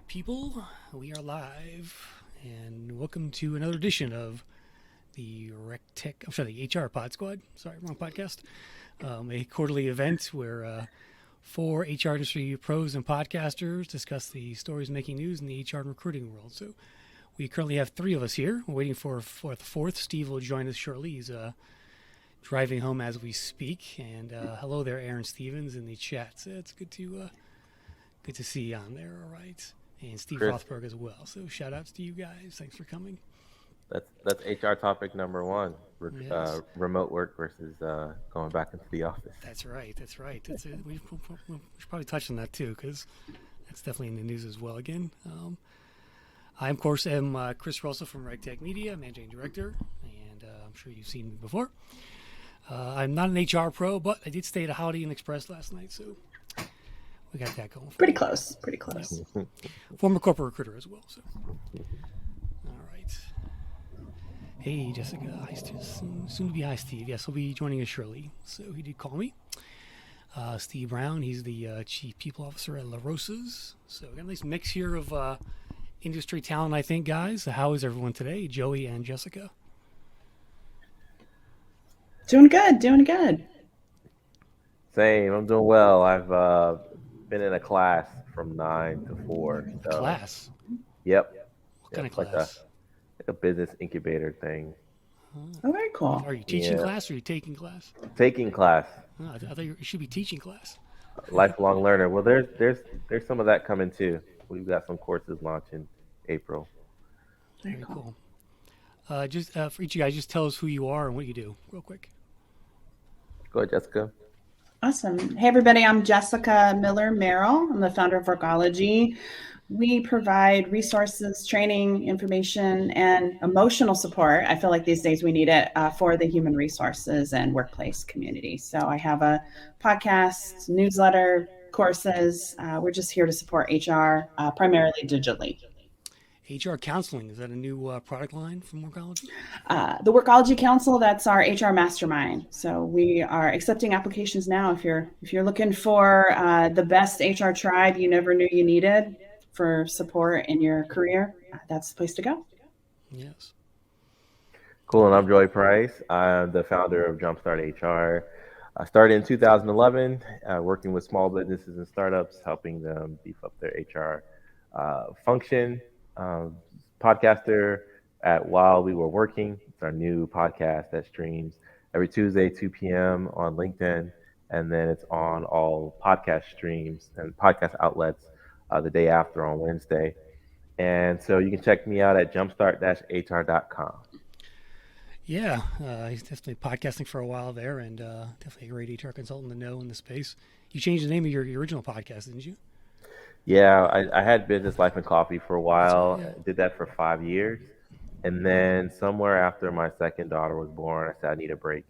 people. We are live, and welcome to another edition of the the HR Pod Squad. Sorry, wrong podcast. A quarterly event where four HR industry pros and podcasters discuss the stories making news in the HR and recruiting world. So we currently have three of us here. We're waiting for the fourth. Steve will join us shortly. He's driving home as we speak. And hello there, Aaron Stevens in the chat. So it's good to see you on there. All right. And Steve Chris. Rothberg as well. So shout outs to you guys. Thanks for coming. That's HR topic number one. Yes. Remote work versus going back into the office. That's right. We should probably touch on that too, because that's definitely in the news as well again. I, of course, am Chris Russell from RecTech Media, Managing Director, and I'm sure you've seen me before. I'm not an HR pro, but I did stay at a Holiday Inn Express last night, so we got that going. Pretty close. Yeah. Former corporate recruiter as well. So, all right. Hey, Jessica. Hi, soon to be hi, Steve. Yes, he'll be joining us shortly. So he did call me. Steve Browne. He's the Chief People Officer at Larosa's. So we got a nice mix here of industry talent, I think, guys. How is everyone today, Joey and Jessica? Doing good. Same. I'm doing well. I've been in a class from 9 to 4. So. Class? Yep. What kind of class? Like a business incubator thing. Oh, very cool. Are you teaching class or are you taking class? Taking class. Oh, I thought you should be teaching class. Lifelong learner. Well, there's some of that coming too. We've got some courses launching April. Very cool. Just for each of you guys, just tell us who you are and what you do, real quick. Go ahead, Jessica. Awesome. Hey, everybody. I'm Jessica Miller-Merrell. I'm the founder of Workology. We provide resources, training, information, and emotional support. I feel like these days we need it for the human resources and workplace community. So I have a podcast, newsletter, courses. We're just here to support HR, primarily digitally. HR counseling, is that a new product line from Workology? The Workology Council, that's our HR mastermind. So we are accepting applications now. If you're looking for the best HR tribe you never knew you needed for support in your career, that's the place to go. Yes. Cool, and I'm Joey Price. I'm the founder of Jumpstart HR. I started in 2011, working with small businesses and startups, helping them beef up their HR function. Podcaster at While We Were Working. It's our new podcast that streams every Tuesday, 2 p.m. on LinkedIn. And then it's on all podcast streams and podcast outlets the day after on Wednesday. And so you can check me out at jumpstart-hr.com. Yeah, he's definitely podcasting for a while there, and definitely a great HR consultant to know in the space. You changed the name of your original podcast, didn't you? Yeah, I had Business Life and Coffee for a while. Yeah. I did that for 5 years. And then somewhere after my second daughter was born, I said I need a break.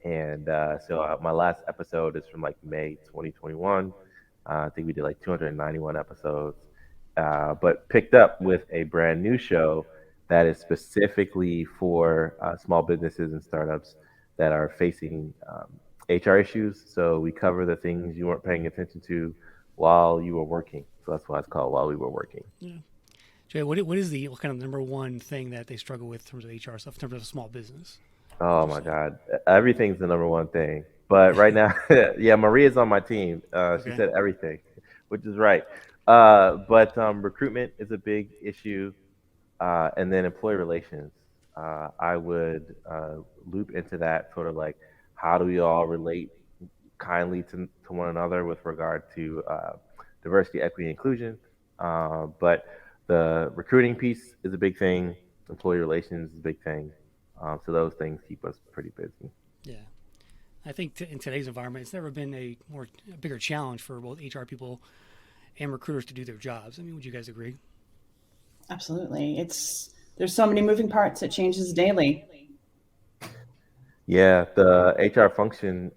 And so my last episode is from like May 2021. I think we did like 291 episodes, but picked up with a brand new show that is specifically for small businesses and startups that are facing HR issues. So we cover the things you weren't paying attention to while you were working. So that's why it's called While We Were Working. Yeah. Jay, what kind of number one thing that they struggle with in terms of HR stuff, in terms of a small business? Oh my God. Everything's the number one thing. But right now, yeah, Maria's on my team. She said everything, which is right. But recruitment is a big issue. And then employee relations. I would loop into that sort of like, how do we all relate kindly to one another with regard to diversity, equity, inclusion. But the recruiting piece is a big thing. Employee relations is a big thing. So those things keep us pretty busy. Yeah. I think in today's environment, it's never been a bigger challenge for both HR people and recruiters to do their jobs. I mean, would you guys agree? Absolutely. There's so many moving parts. It changes daily. Yeah, the HR function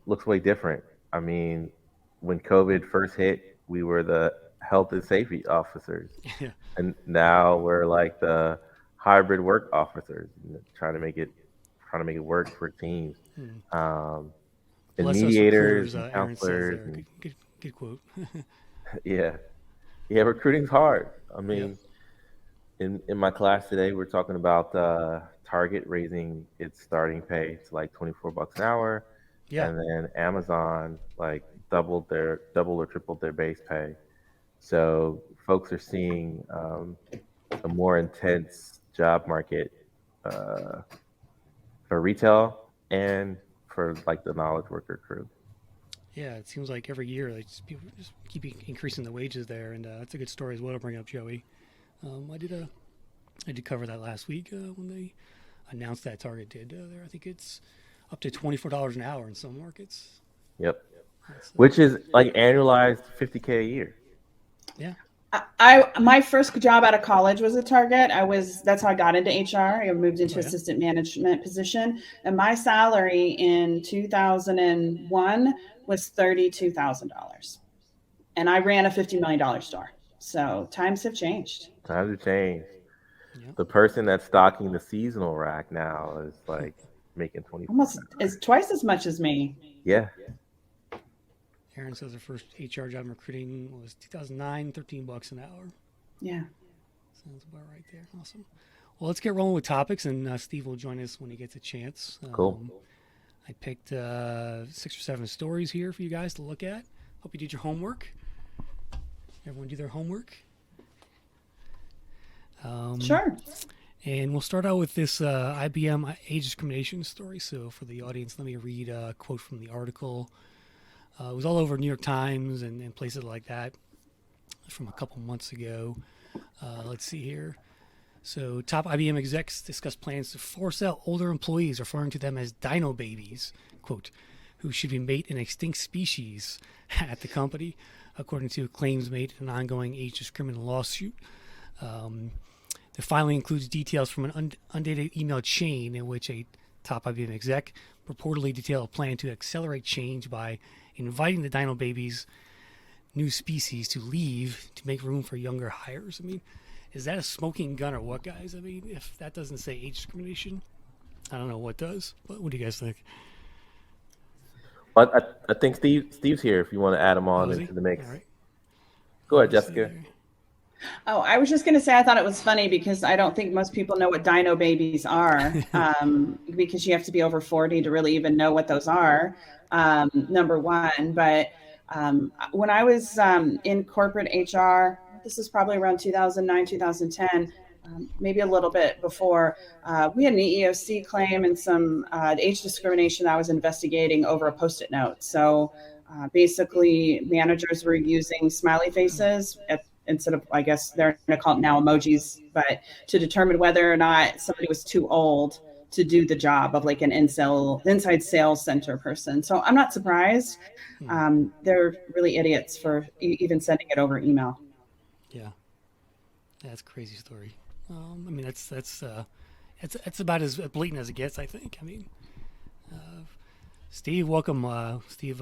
looks way different. I mean, when COVID first hit, we were the health and safety officers. Yeah. And now we're like the hybrid work officers, trying to make it work for teams. And mediators, and counselors. Good quote. Yeah. Yeah, recruiting's hard. I Yep. mean, in my class today, we're talking about Target raising its starting pay to like $24 an hour, Yeah. and then Amazon like double or tripled their base pay. So folks are seeing a more intense job market uh, for retail and for like the knowledge worker crew. Yeah, it seems like every year people just keep increasing the wages there, and that's a good story as well to bring up, Joey. I did cover that last week when they announced that Target did there. I think it's up to $24 an hour in some markets. Yep, That's which is like annualized 50K a year. yeah, I my first job out of college was at Target. That's how I got into HR. I moved oh into yeah, assistant management position, and my salary in 2001 was $32,000, and I ran a $50 million store. So times have changed. Times have changed. yeah. The person that's stocking the seasonal rack now is like making 24 an Almost hour. is twice as much as me. Yeah, Aaron says her first HR job in recruiting was 2009, $13 an hour. Yeah. Sounds about right there. Awesome. Well, let's get rolling with topics, and Steve will join us when he gets a chance. cool. I picked 6 or 7 stories here for you guys to look at. Hope you did your homework. Everyone do their homework. Sure. And we'll start out with this IBM Age Discrimination Story. So for the audience, let me read a quote from the article. It was all over New York Times and places like that from a couple months ago. Let's see here. So top IBM execs discuss plans to force out older employees, referring to them as dino babies, quote, who should be made an extinct species at the company, according to claims made in an ongoing age discrimination lawsuit. The filing includes details from an undated email chain in which a top IBM exec purportedly detailed a plan to accelerate change by inviting the dino babies' new species to leave to make room for younger hires. I mean, is that a smoking gun or what, guys? I mean, if that doesn't say age discrimination, I don't know what does. But what do you guys think? But I think Steve's here if you want to add him Oh, on is he? into the mix. All right. Go ahead, Let's see Jessica. here. Oh, I was just going to say, I thought it was funny because I don't think most people know what dino babies are, because you have to be over 40 to really even know what those are, number one. But when I was in corporate HR, this is probably around 2009, 2010, maybe a little bit before, we had an EEOC claim and some age discrimination I was investigating over a Post-it note. So basically, managers were using smiley faces instead of, I guess they're going to call it now emojis, but to determine whether or not somebody was too old to do the job of like an inside sales center person. So I'm not surprised. They're really idiots for even sending it over email. Yeah, that's a crazy story. I mean, that's about as blatant as it gets, I think. I mean, Steve, welcome, Steve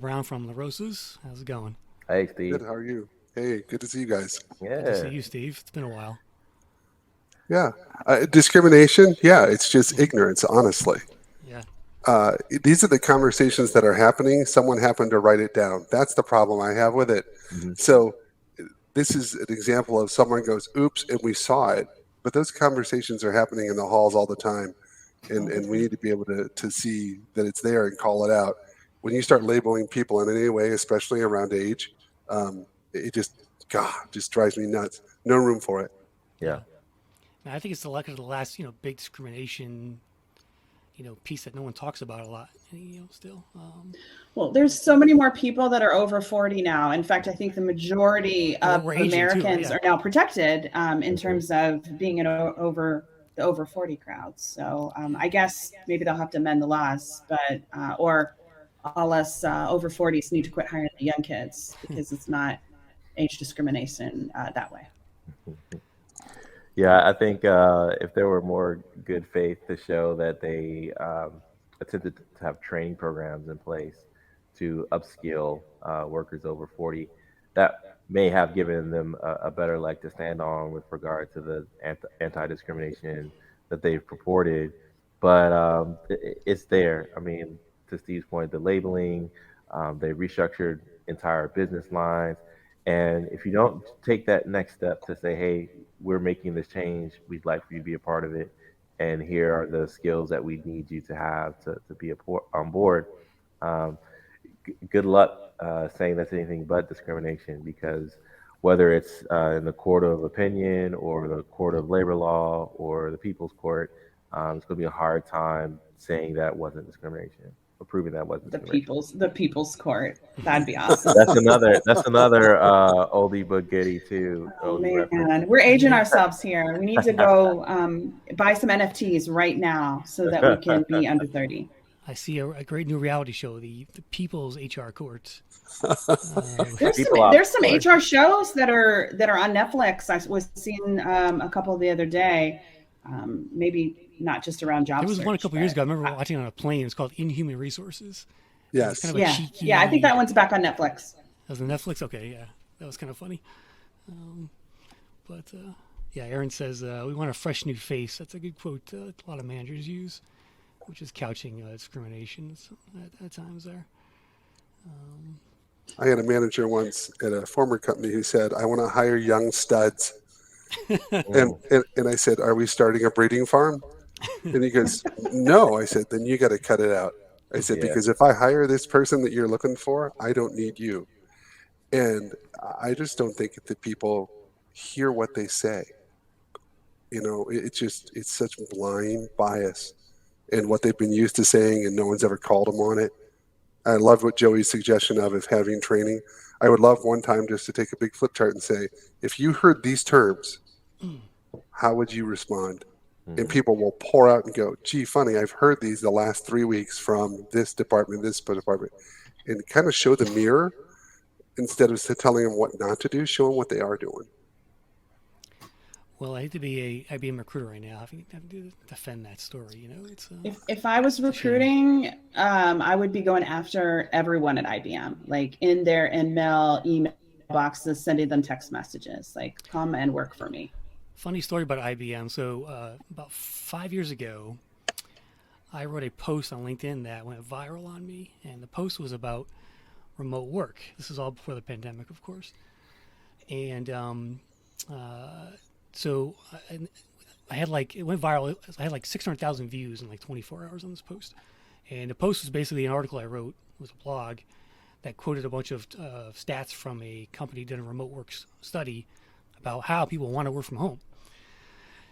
Browne from Larosas. How's it going? Hey, Steve. Good. How are you? Hey, good to see you guys. Good to see Yeah. you, Steve. It's been a while. Yeah. Discrimination. Yeah. It's just ignorance, honestly. Yeah, These are the conversations that are happening. Someone happened to write it down. That's the problem I have with it. Mhm. So this is an example of someone goes, oops, and we saw it. But those conversations are happening in the halls all the time. And we need to be able to see that it's there and call it out. When you start labeling people in any way, especially around age, it just drives me nuts. No room for it. Yeah. and I think it's the last big discrimination piece that no one talks about a lot. Still. Well, there's so many more people that are over 40 now. In fact, I think the majority of we're aging too, Americans yeah. are now protected in terms of being in over the over 40 crowd. So I guess maybe they'll have to amend the laws, but or all us over 40s need to quit hiring the young kids because it's not age discrimination that way. Yeah, I think if there were more good faith to show that they attempted to have training programs in place to upskill workers over 40, that may have given them a better leg to stand on with regard to the anti-discrimination that they've purported. But it's there. I mean, to Steve's point, the labeling, they restructured entire business lines, And if you don't take that next step to say, hey, we're making this change, we'd like for you to be a part of it, and here are the skills that we need you to have to be on board, um, good luck saying that's anything but discrimination, because whether it's in the court of opinion or the court of labor law or the people's court, it's going to be a hard time saying that wasn't discrimination or proving that wasn't discrimination. The people's court. That'd be awesome. That's another oldie but goodie too. Oh Oldie man, reference. we're aging ourselves here. We need to go buy some NFTs right now so that we can be under 30. I see a great new reality show, the People's HR Court. There's some HR shows that are on Netflix. I was seeing a couple the other day. Maybe not just around job. There was search, one a couple years ago. I remember watching on a plane. It's called Inhuman Resources. Yes. Kind of a cheeky, yeah. I think that one's back on Netflix. That was on Netflix. Okay, yeah, that was kind of funny. Yeah, Aaron says we want a fresh new face. That's a good quote. A lot of managers use, which is couching discrimination at times there. I had a manager once at a former company who said, "I want to hire young studs." and I said, "Are we starting a breeding farm?" And he goes, "No." I said, "Then you got to cut it out." I said, "Because if I hire this person that you're looking for, I don't need you." And I just don't think that people hear what they say. You know, it's such blind bias in what they've been used to saying, and no one's ever called them on it. I love what Joey's suggestion of having training. I would love one time just to take a big flip chart and say, if you heard these terms, how would you respond? And people will pour out and go, gee, funny, I've heard these the last 3 weeks from this department, and kind of show the mirror instead of telling them what not to do, show them what they are doing. Well, I hate to be a IBM recruiter right now. Having to defend that story, you know, it's. If I was recruiting, I would be going after everyone at IBM, like in their email boxes, sending them text messages, like come and work for me. Funny story about IBM. So about 5 years ago, I wrote a post on LinkedIn that went viral on me, and the post was about remote work. This is all before the pandemic, of course, and so I had it went viral. I had 600,000 views in 24 hours on this post. And the post was basically an article I wrote, it was a blog that quoted a bunch of stats from a company did a remote work study about how people want to work from home.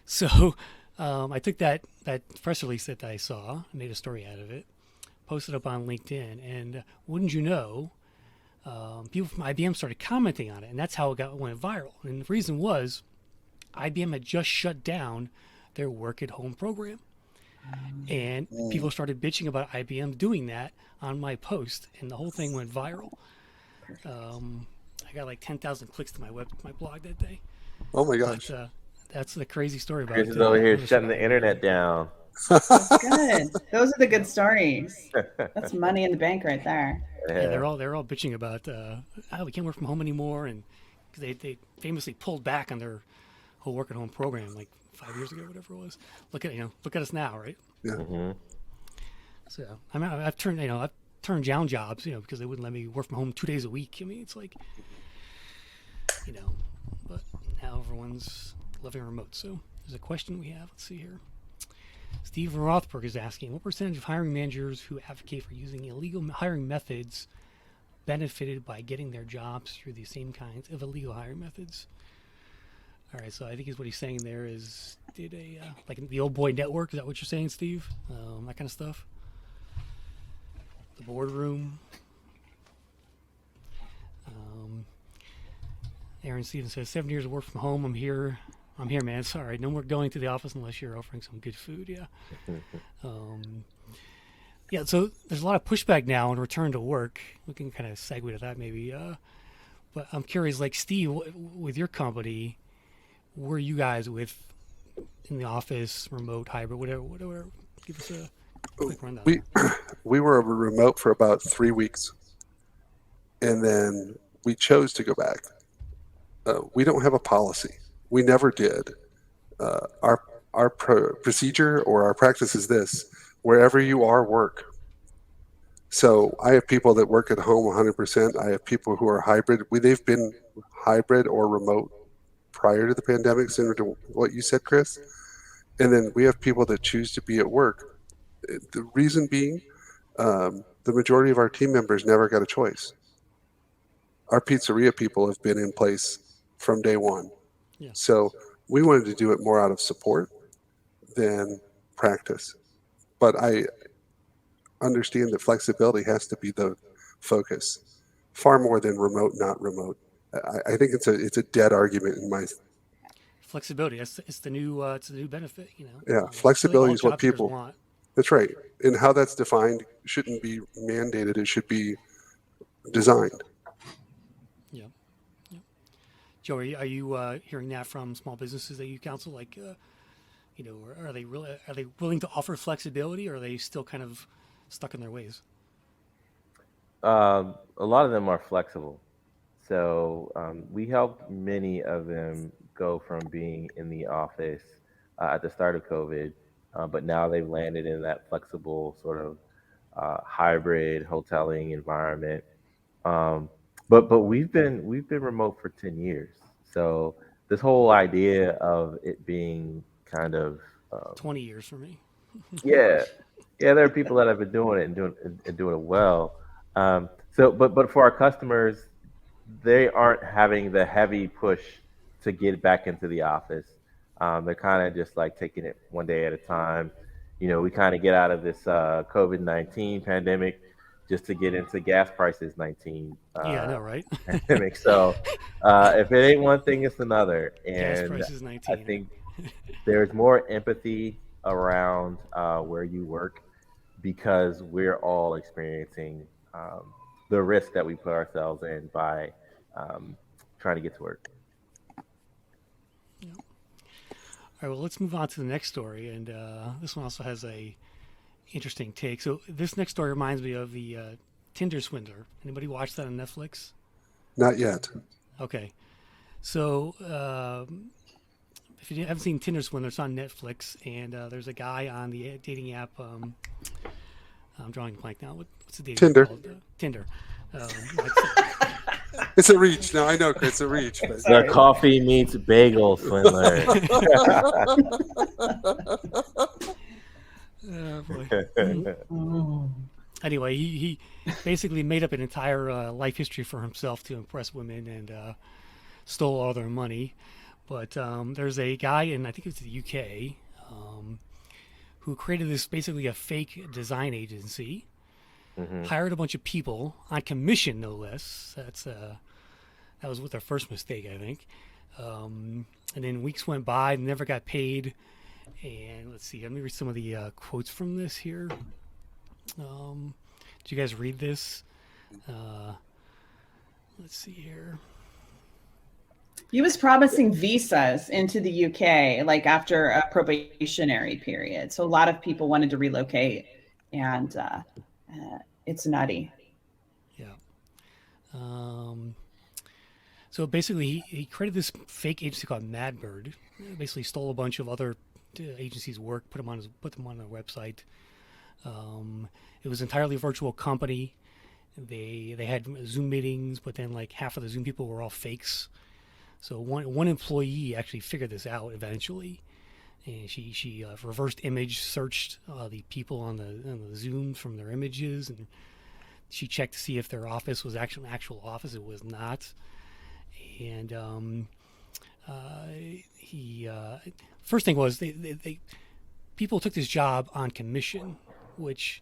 So I took that press release that I saw, made a story out of it, posted up on LinkedIn, and wouldn't you know, people from IBM started commenting on it, and that's how it went viral. And the reason was IBM had just shut down their work-at-home program. And people started bitching about IBM doing that on my post, and the whole thing went viral. I got 10,000 clicks to my blog that day. Oh my gosh. But, that's the crazy story about Chris is over here shutting the internet down. That's good. Those are the good stories. That's money in the bank right there. Yeah, they're all bitching about we can't work from home anymore, and they famously pulled back on their whole work at home program 5 years ago, whatever it was. Look at us now, right? Yeah. Mm-hmm. So I mean, I've turned down jobs, because they wouldn't let me work from home 2 days a week. I mean, it's but now everyone's living remote. So there's a question we have. Let's see here. Steve Rothberg is asking, what percentage of hiring managers who advocate for using illegal hiring methods benefited by getting their jobs through the same kinds of illegal hiring methods? All right, so I think what he's saying there is, did the old boy network, is that what you're saying, Steve? That kind of stuff? The boardroom? Aaron Stevens says, 7 years of work from home, I'm here, man. Sorry, no more going to the office unless you're offering some good food, yeah. Yeah, so there's a lot of pushback now on return to work. We can kind of segue to that maybe. But I'm curious, Steve, with your company, were you guys in the office, remote, hybrid, whatever? Give us a quick rundown. We were remote for about 3 weeks, and then we chose to go back. We don't have a policy. We never did. Our procedure or our practice is this: wherever you are, work. So I have people that work at home 100%. I have people who are hybrid. They've been hybrid or remote prior to the pandemic, similar to what you said, Chris. And then we have people that choose to be at work. The reason being, the majority of our team members never got a choice. Our pizzeria people have been in place from day one. Yeah. So we wanted to do it more out of support than practice. But I understand that flexibility has to be the focus, far more than remote, not remote. I think it's a dead argument in my. Flexibility. It's the new benefit. You know. Yeah, Really all flexibility is what job seekers people. want. That's right, and how that's defined shouldn't be mandated. It should be designed. Yeah. Yeah. Joe, are you hearing that from small businesses that you counsel? Like, you know, are they willing to offer flexibility, or are they still kind of stuck in their ways? A lot of them are flexible. So we helped many of them go from being in the office at the start of COVID, but now they've landed in that flexible sort of hybrid hoteling environment. Um, but we've been remote for 10 years. So this whole idea of it being kind of 20 years for me. yeah, yeah, there are people that have been doing it and doing it well. But for our customers, they aren't having the heavy push to get back into the office. They're kind of just like taking it one day at a time. You know, we kind of get out of this COVID-19 pandemic just to get into gas prices 19 Yeah, I know, right? pandemic. So if it ain't one thing, it's another. Gas And prices I 19. think there's more empathy around where you work because we're all experiencing the risk that we put ourselves in by um, trying to get to work. Yeah. All right, well, let's move on to the next story, and this one also has a interesting take. So this next story reminds me of the Tinder swindler. Anybody watch that on Netflix? Not yet. Okay, so if you haven't seen Tinder swindler, it's on Netflix, and there's a guy on the dating app. I'm drawing a blank now. What's the dating Tinder. app called? Tinder. It's a reach. No, I know, Chris. It's a reach. But The coffee meets bagel swindler. Boy. Anyway, he basically made up an entire life history for himself to impress women and stole all their money. But there's a guy in, I think it's the UK, who created this basically a fake design agency, hired a bunch of people on commission, no less. That was with their first mistake, I think. And then weeks went by, never got paid. And let's see, let me read some of the quotes from this here. Did you guys read this? Let's see here. He was promising visas into the UK, like after a probationary period. So a lot of people wanted to relocate, and it's nutty. Yeah. So basically, he created this fake agency called Madbird. Basically, stole a bunch of other agencies' work, put them on their website. It was entirely a virtual company. They had Zoom meetings, but then like half of the Zoom people were all fakes. So one employee actually figured this out eventually, and she reversed image searched the people on the Zoom from their images, and she checked to see if their office was actually an actual office. It was not, and first thing was they people took this job on commission, which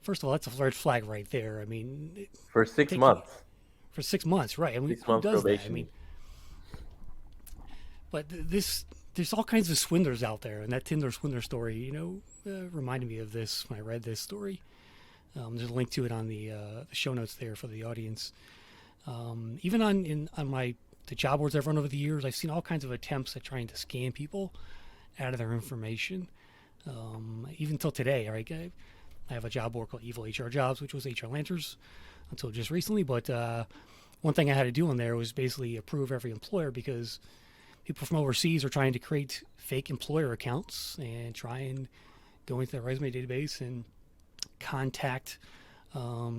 first of all that's a red flag right there. I mean, For 6 months. For 6 months, right? I mean, 6 who months does probation. that? I mean, but there's all kinds of swindlers out there, and that Tinder swindler story, reminded me of this when I read this story. There's a link to it on the show notes there for the audience. Even on the job boards I've run over the years, I've seen all kinds of attempts at trying to scam people out of their information. Even till today, right? I have a job board called Evil HR Jobs, which was HR Lanterns until just recently. But one thing I had to do on there was basically approve every employer because people from overseas are trying to create fake employer accounts and try and go into their resume database and contact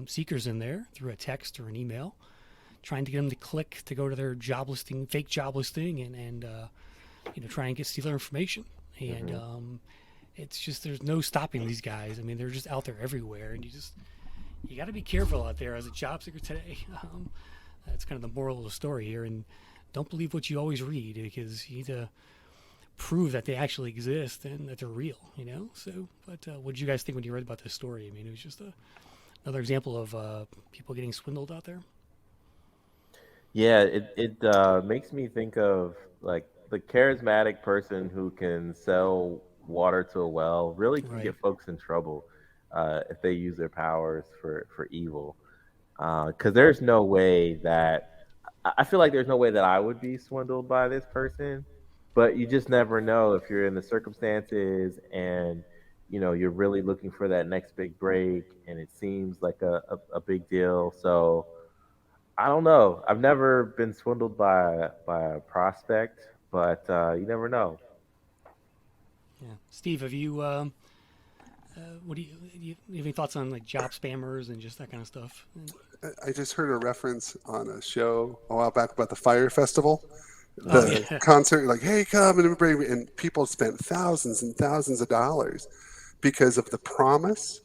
seekers in there through a text or an email, trying to get them to click to go to their job listing, fake job listing, and try and steal their information. And it's just, there's no stopping these guys. I mean, they're just out there everywhere, and you got to be careful out there as a job seeker today. That's kind of the moral of the story here. And don't believe what you always read, because you need to prove that they actually exist and that they're real, So, but what did you guys think when you read about this story? I mean, it was just another example of people getting swindled out there. Yeah, it makes me think of like the charismatic person who can sell water to a well really can get folks in trouble if they use their powers for evil. Because there's no way that I feel like there's no way that I would be swindled by this person, but you just never know if you're in the circumstances and you're really looking for that next big break, and it seems like a big deal. So I don't know. I've never been swindled by a prospect, but you never know. Yeah, Steve, have you? What do you have any thoughts on like job spammers and just that kind of stuff? I just heard a reference on a show a while back about the Fire Festival, the concert, like, hey, come and bring me. And people spent thousands and thousands of dollars because of the promise.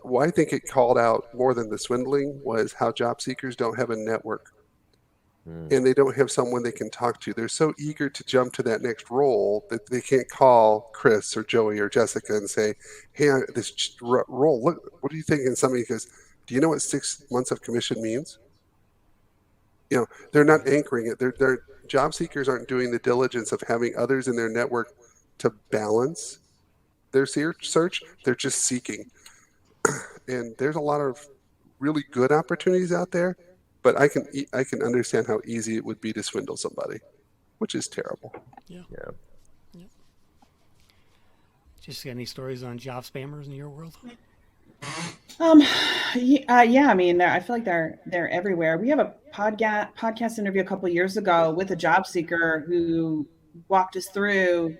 What I think it called out more than the swindling was how job seekers don't have a network. And they don't have someone they can talk to. They're so eager to jump to that next role that they can't call Chris or Joey or Jessica and say, hey, this role, look, what do you think? And somebody goes, do you know what 6 months of commission means? They're not anchoring it. Their job seekers aren't doing the diligence of having others in their network to balance their search. They're just seeking. And there's a lot of really good opportunities out there. But I can understand how easy it would be to swindle somebody, which is terrible. Yeah. Just got any stories on job spammers in your world? Yeah. I mean, I feel like they're everywhere. We have a podcast interview a couple of years ago with a job seeker who walked us through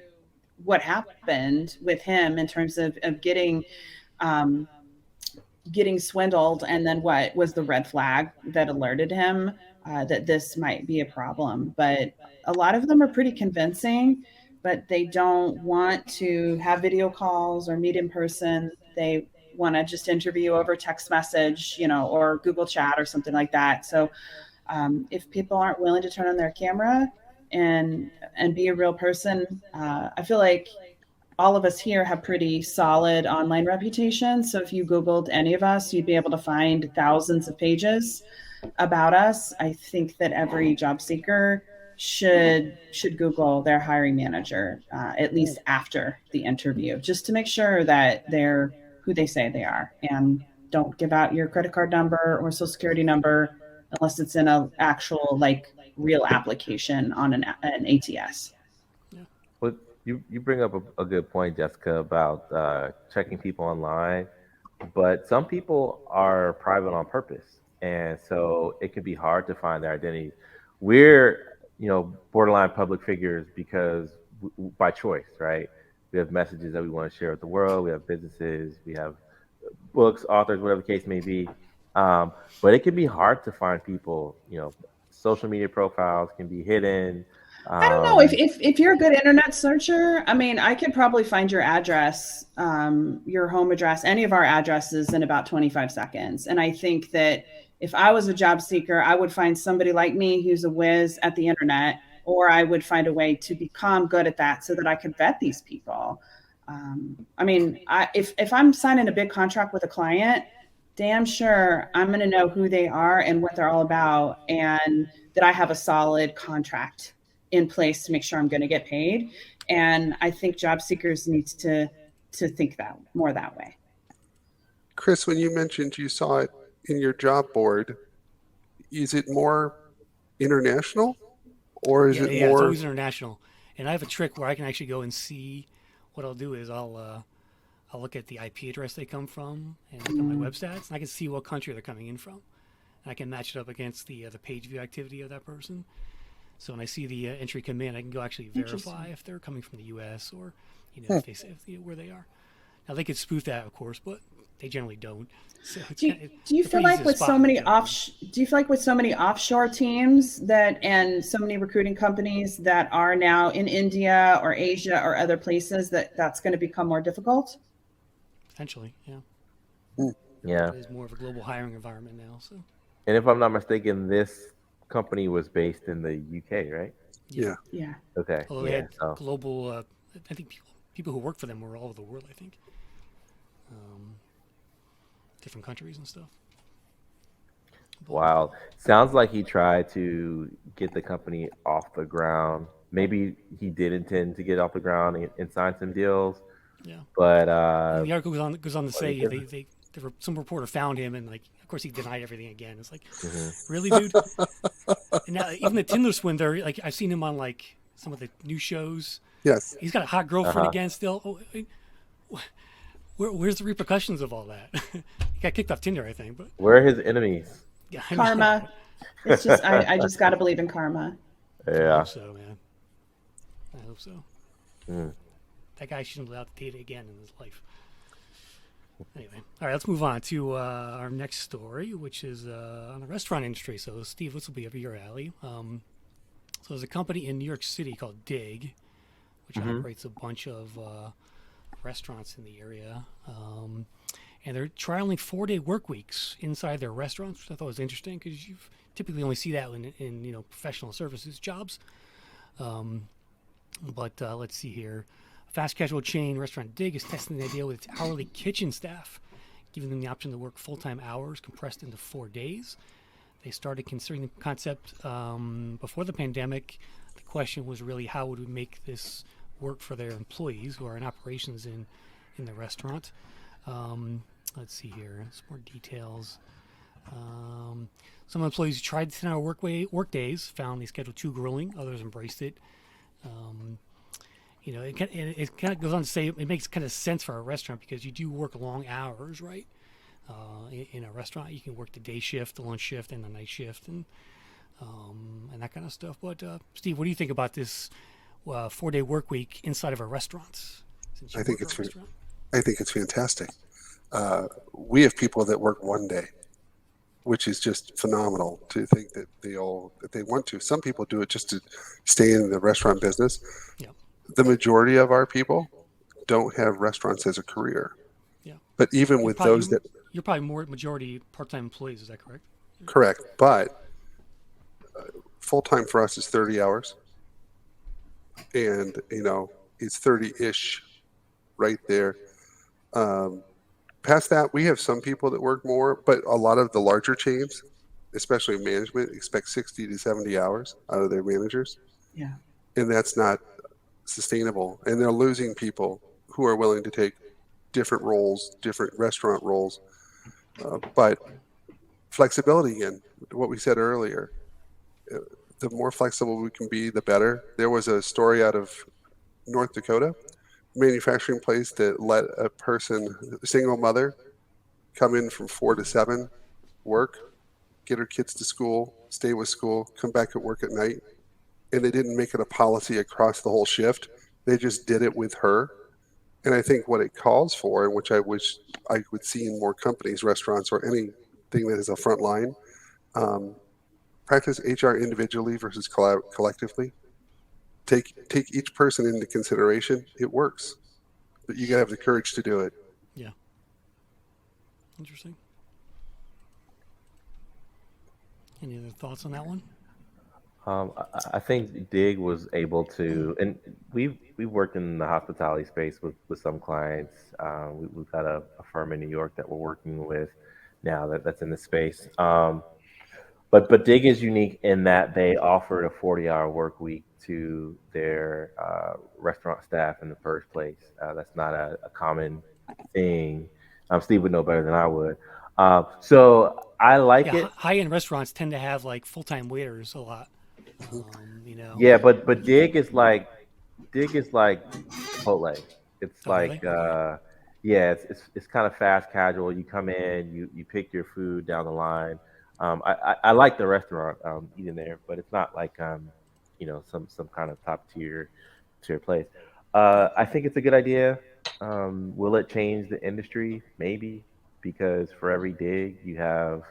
what happened with him in terms of getting swindled, and then what was the red flag that alerted him that this might be a problem. But a lot of them are pretty convincing, but they don't want to have video calls or meet in person. They want to just interview over text message, or Google Chat or something like that. So if people aren't willing to turn on their camera and be a real person, I feel like all of us here have pretty solid online reputation. So if you Googled any of us, you'd be able to find thousands of pages about us. I think that every job seeker should Google their hiring manager, at least after the interview, just to make sure that they're who they say they are, and don't give out your credit card number or social security number unless it's in an actual real application on an ATS. Well, you bring up a good point, Jessica, about checking people online, but some people are private on purpose, and so it can be hard to find their identity. We're borderline public figures because by choice, right? We have messages that we want to share with the world. We have businesses, we have books, authors, whatever the case may be. But it can be hard to find people. Social media profiles can be hidden. I don't know if you're a good internet searcher. I mean, I could probably find your address, your home address, any of our addresses in about 25 seconds. And I think that if I was a job seeker, I would find somebody like me who's a whiz at the internet, or I would find a way to become good at that so that I could vet these people. I mean, if I'm signing a big contract with a client, damn sure I'm going to know who they are and what they're all about, and that I have a solid contract in place to make sure I'm going to get paid. And I think job seekers need to think more that way. Chris, when you mentioned you saw it in your job board, is it more international, or is it more? Yeah, it's always international. And I have a trick where I can actually go and see. What I'll do is I'll look at the IP address they come from and look at my web stats, and I can see what country they're coming in from. And I can match it up against the page view activity of that person. So when I see the entry come in, I can go actually verify if they're coming from the U.S. or if they say where they are. Now they could spoof that, of course, but they generally don't. So it's Do you, kind of, do you they're feel pretty easy like to with spot so when they many jump in. do you feel like with so many offshore teams that and so many recruiting companies that are now in India or Asia or other places that that's going to become more difficult? Potentially, yeah. Yeah. It is more of a global hiring environment now. So And if I'm not mistaken, this company was based in the UK, right? yeah. Yeah. Yeah. Okay. Although they Yeah. had So global, I think people who work for them were all over the world. I think different countries and stuff. But, wow. Sounds like he tried to get the company off the ground. Maybe he did intend to get off the ground and sign some deals, yeah. but And the article goes on to well, he say didn't. some reporter found him and like of course he denied everything again. It's like Mhm. really, dude. And now even the Tinder swindler, like I've seen him on like some of the new shows. Yes. He's got a hot girlfriend Uh-huh. again still. Oh, where's the repercussions of all that? He got kicked off Tinder, I think. But Where are his enemies? yeah, I know. Karma. It's just I just got to believe in karma. I Yeah. hope so, man. I hope so. Mm. That guy shouldn't be allowed to date again in his life. Anyway, all right, let's move on to our next story, which is on the restaurant industry. So, Steve, this will be up your alley. So, there's a company in New York City called Dig, which operates a bunch of restaurants in the area. And they're trialing 4-day work weeks inside their restaurants, which I thought was interesting because you typically only see that in professional services jobs. But let's see here. Fast casual chain restaurant Dig is testing the idea with its hourly kitchen staff, giving them the option to work full-time hours compressed into 4 days. They started considering the concept before the pandemic. The question was really how would we make this work for their employees who are in operations in the restaurant. Let's see here. Some more details. Some employees who tried 10-hour work days found the schedule too grueling. Others embraced it. It kind of goes on to say it makes kind of sense for a restaurant because you do work long hours, right? In a restaurant, you can work the day shift, the lunch shift, and the night shift, and that kind of stuff. But Steve, what do you think about this 4-day work week inside of a restaurant? Since you I think work for a restaurant? I think it's fantastic. We have people that work one day, which is just phenomenal to think that they want to. Some people do it just to stay in the restaurant business. Yeah. The majority of our people don't have restaurants as a career. Yeah. But even with those that you're probably more majority part-time employees, is that correct? correct, but full time for us is 30 hours, and it's 30-ish right there. Past that, we have some people that work more, but a lot of the larger chains, especially management, expect 60 to 70 hours out of their managers, Yeah. and that's not sustainable. And they're losing people who are willing to take different roles, different restaurant roles. But flexibility, again, what we said earlier, the more flexible we can be, the better. There was a story out of North Dakota, manufacturing place that let a single mother, come in from 4 to 7, work, get her kids to school, stay with school, come back at work at night. And they didn't make it a policy across the whole shift. They just did it with her. And I think what it calls for, and which I wish I would see in more companies, restaurants, or anything that is a front line, practice HR individually versus collectively. Take each person into consideration. It works, but you gotta have the courage to do it. Yeah. Interesting. Any other thoughts on that one? I think Dig was able to, and we've worked in the hospitality space with some clients. We've got a firm in New York that we're working with now that's in the space. But Dig is unique in that they offered a 40-hour work week to their restaurant staff in the first place. That's not a common thing. Steve would know better than I would. So I like Yeah, it. high-end restaurants tend to have like full-time waiters a lot. Yeah, but Dig is like Chipotle. It's Oh, really? like yeah, it's kind of fast casual. You come in, you pick your food down the line. I like the restaurant eating there, but it's not like some kind of top tier place. I think it's a good idea. Will it change the industry? Maybe. because for every dig you have,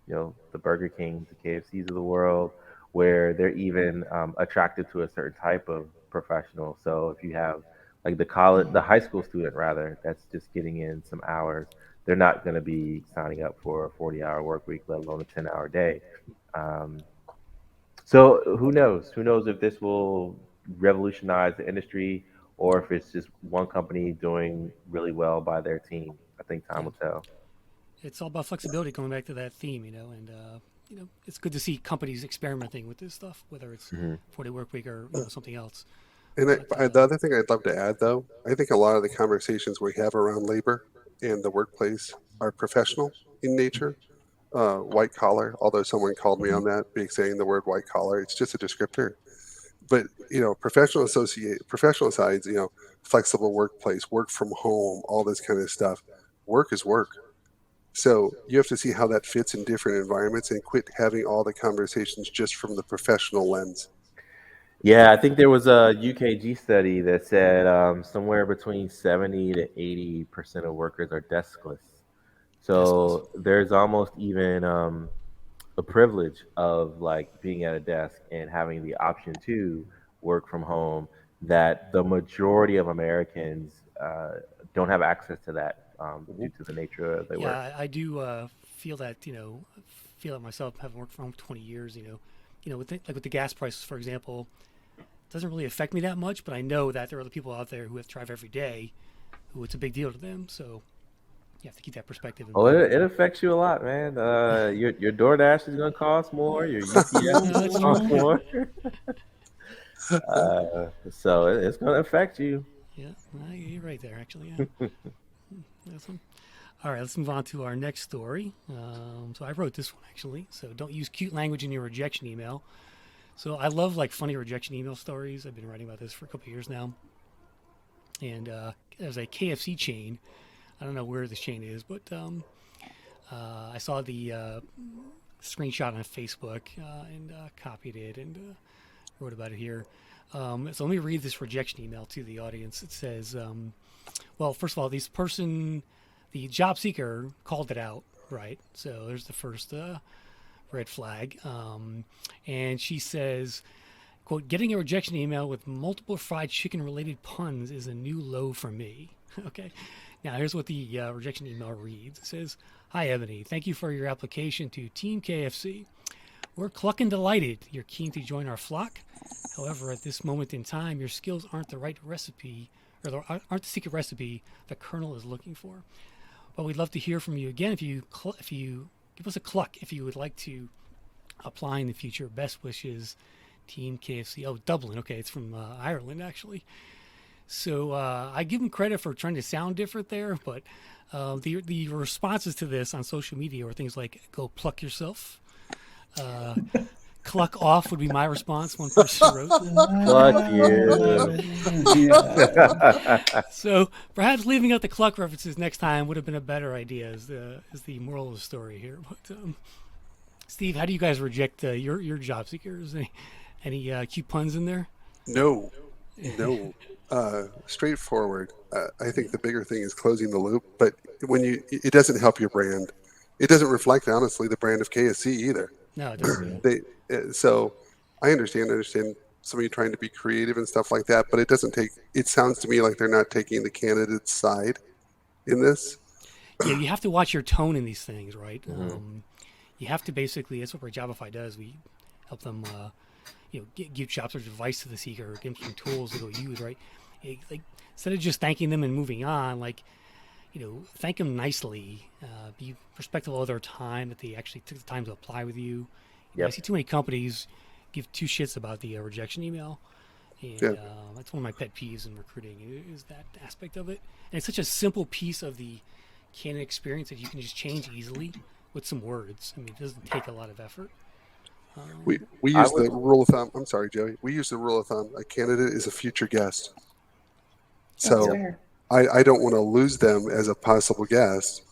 the Burger Kings, the KFCs of the world, where they're even attracted to a certain type of professional. So if you have like the high school student rather, that's just getting in some hours, they're not going to be signing up for a 40-hour work week, let alone a 10-hour day. Um, so who knows? Who knows if this will revolutionize the industry or if it's just one company doing really well by their team. I think time Yeah. will tell. It's all about flexibility, going back to that theme, and it's good to see companies experimenting with this stuff, whether it's Hmm. 4-day work week or something else. And But, the other thing I'd love to add, though, I think a lot of the conversations we have around labor and the workplace are professional in nature, white collar. Although someone called me on that, being saying the word white collar, it's just a descriptor. But professional sides, flexible workplace, work from home, all this kind of stuff. Work is work. So you have to see how that fits in different environments and quit having all the conversations just from the professional lens. Yeah, I think there was a UKG study that said somewhere between 70 to 80% of workers are deskless. Deskless. So there's almost even a privilege of like being at a desk and having the option to work from home that the majority of Americans don't have access to that due to the nature of their work. Yeah, I do feel that. Feel it myself, having worked from home 20 years. With the gas prices, for example, it doesn't really affect me that much. But I know that there are other people out there who have to drive every day, who it's a big deal to them. So you have to keep that perspective in Oh, mind. it affects you a lot, man. Your DoorDash is going to cost more. Your UPS is No, going that's to true. cost more. So it's going to affect you. Yeah, you're right there, actually. Yeah. Awesome. All right, let's move on to our next story. So I wrote this one, actually. So don't use cute language in your rejection email. So I love like funny rejection email stories. I've been writing about this for a couple of years now. And there's a KFC chain. I don't know where this chain is, but I saw the screenshot on Facebook and copied it and wrote about it here. So let me read this rejection email to the audience. It says, well, first of all, the job seeker called it out, right? So there's the first red flag. And she says, quote, getting a rejection email with multiple fried chicken related puns is a new low for me. Okay. Now here's what the rejection email reads. It says, hi, Ebony. Thank you for your application to Team KFC. We're clucking delighted you're keen to join our flock. However, at this moment in time, your skills aren't the right recipe, or aren't the secret recipe the Colonel is looking for. But we'd love to hear from you again. If you give us a cluck if you would like to apply in the future. Best wishes, Team KFC. Oh, Dublin. Okay, it's from Ireland, actually. So I give them credit for trying to sound different there, but the responses to this on social media are things like "go pluck yourself," "cluck off" would be my response. One person wrote. Fuck you. So perhaps leaving out the cluck references next time would have been a better idea. Is the moral of the story here? But Steve, how do you guys reject your job seekers? Any cute puns in there? No. Straightforward. I think the bigger thing is closing the loop, but it doesn't help your brand. It doesn't reflect, honestly, the brand of KFC either. No, it doesn't. So I understand somebody trying to be creative and stuff like that, but it sounds to me like they're not taking the candidate's side in this. Yeah, you have to watch your tone in these things, right? Mm-hmm. You have to basically, that's what Jobify does. We help them, give shops advice to the seeker, give them some tools to go use, right? Like, instead of just thanking them and moving on, thank them nicely. Be respectful of their time, that they actually took the time to apply with you. Yep. I see too many companies give two shits about the rejection email. And that's one of my pet peeves in recruiting is that aspect of it. And it's such a simple piece of the candidate experience that you can just change easily with some words. I mean, it doesn't take a lot of effort. We use the rule of thumb. I'm sorry, Joey. We use the rule of thumb. A candidate is a future guest. So I don't want to lose them as a possible guest.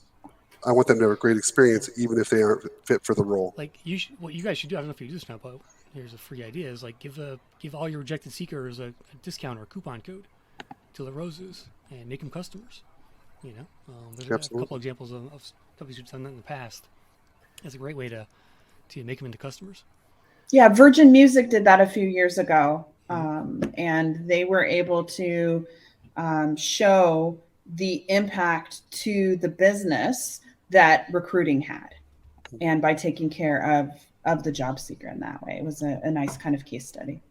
I want them to have a great experience, even if they aren't fit for the role. Like what you guys should do, I don't know if you do this now, but here's a free idea: is like give all your rejected seekers a discount or a coupon code to Larosas and make them customers. You know, there's a Absolutely. couple examples of companies who've done that in the past. It's a great way to make them into customers. Yeah, Virgin Music did that a few years ago, and they were able to show the impact to the business that recruiting had, and by taking care of the job seeker in that way. It was a nice kind of case study.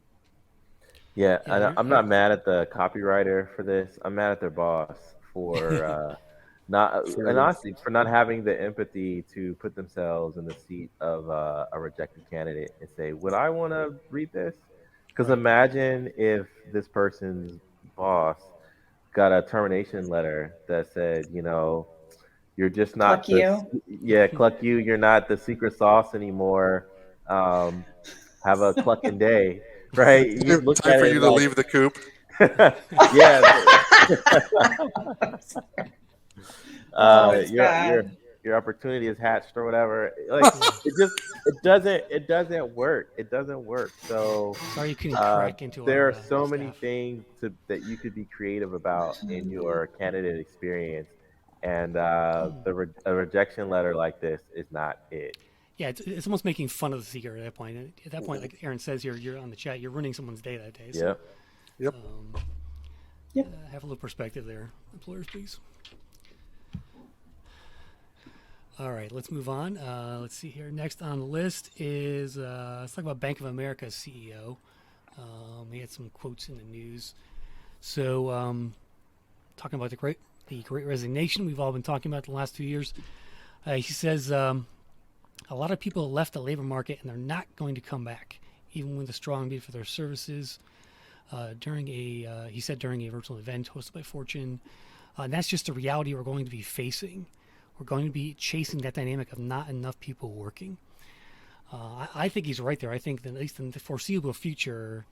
Yeah, Yeah, I'm not mad at the copywriter for this. I'm mad at their boss for not, Fair and enough. honestly, for not having the empathy to put themselves in the seat of a rejected candidate and say, "Would I want to read this?" Because Right. imagine if this person's boss got a termination letter that said, you're just Cluck not you. yeah, cluck you. You're not the secret sauce anymore. Um, have a clucking day, right? You'd look Time at for it you and to like, leave the coop. yeah, Oh, it's your bad. your opportunity is hatched or whatever. Like Yeah. it doesn't work. It doesn't work. So Sorry you couldn't crack into there our are so many staff. things that you could be creative about in your candidate experience, and a rejection letter like this is not it. Yeah, it's almost making fun of the seeker at that point. At that point, like Aaron says, you're on the chat. You're ruining someone's day that day. So Yep. Yep. Yep. have a little perspective there, employers, please. All right, let's move on. Let's see here. Next on the list is let's talk about Bank of America's CEO. He had some quotes in the news. So, talking about the great resignation we've all been talking about the last 2 years. He says a lot of people left the labor market and they're not going to come back, even with a strong need for their services. He said during a virtual event hosted by Fortune, and that's just the reality we're going to be facing. We're going to be chasing that dynamic of not enough people working. I think he's right there. I think that at least in the foreseeable future,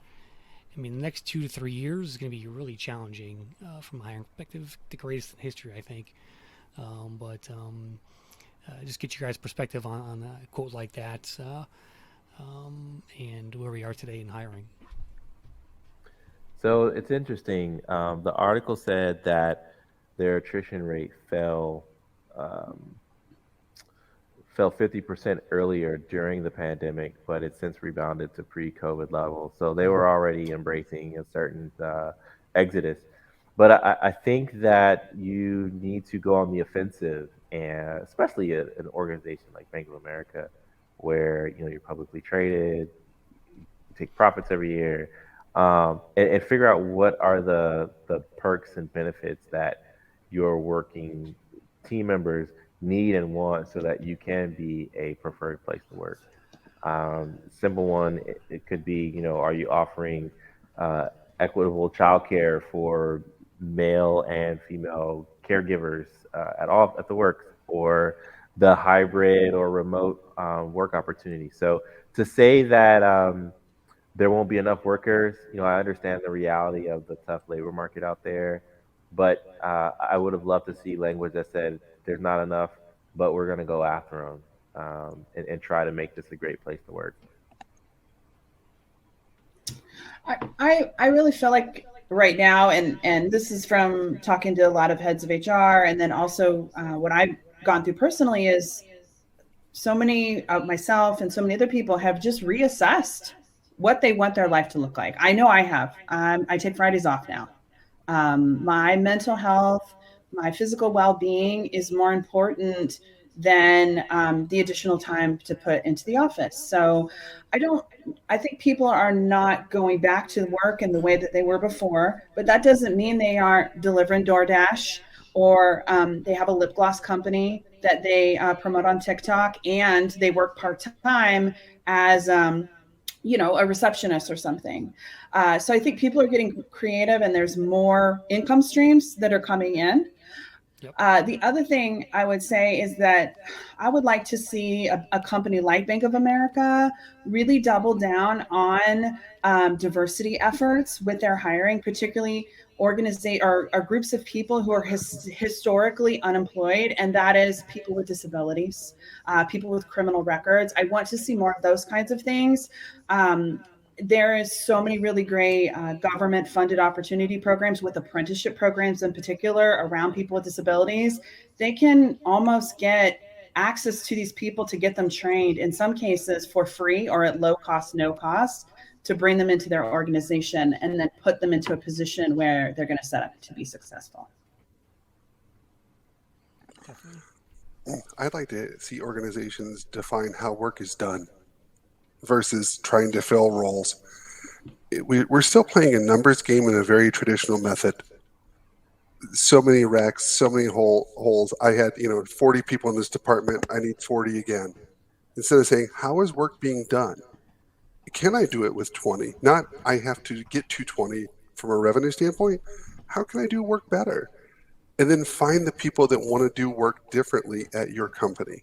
I mean, the next 2 to 3 years is going to be really challenging from a hiring perspective, the greatest in history, I think. But just get your guys' perspective on a quote like that and where we are today in hiring. So it's interesting. The article said that their attrition rate fell 50% earlier during the pandemic, but it's since rebounded to pre-COVID levels. So they were already embracing a certain exodus. But I think that you need to go on the offensive, and especially an organization like Bank of America, where you're publicly traded, you take profits every year, and figure out what are the perks and benefits that your working team members need and want so that you can be a preferred place to work. Simple one, it could be, are you offering equitable childcare for male and female caregivers at the work, or the hybrid or remote work opportunity. So to say that there won't be enough workers, I understand the reality of the tough labor market out there, but I would have loved to see language that said there's not enough, but we're going to go after them and try to make this a great place to work. I really feel like right now, and this is from talking to a lot of heads of HR, and then also what I've gone through personally is so many of myself and so many other people have just reassessed what they want their life to look like. I know I have. I take Fridays off now. My mental health, my physical well-being is more important than the additional time to put into the office. So I think people are not going back to work in the way that they were before, but that doesn't mean they aren't delivering DoorDash or they have a lip gloss company that they promote on TikTok and they work part-time as a receptionist or something. So I think people are getting creative and there's more income streams that are coming in. Yep. The other thing I would say is that I would like to see a company like Bank of America really double down on diversity efforts with their hiring, particularly or groups of people who are historically unemployed, and that is people with disabilities, people with criminal records. I want to see more of those kinds of things. there is so many really great government funded opportunity programs, with apprenticeship programs in particular, around people with disabilities. They can almost get access to these people to get them trained, in some cases for free or at low cost, no cost, to bring them into their organization and then put them into a position where they're going to set up to be successful. Definitely. I'd like to see organizations define how work is done versus trying to fill roles. We're still playing a numbers game in a very traditional method. So many recs, so many holes. I had 40 people in this department. I need 40 again. Instead of saying, how is work being done? Can I do it with 20? Not I have to get to 20 from a revenue standpoint. How can I do work better? And then find the people that want to do work differently at your company.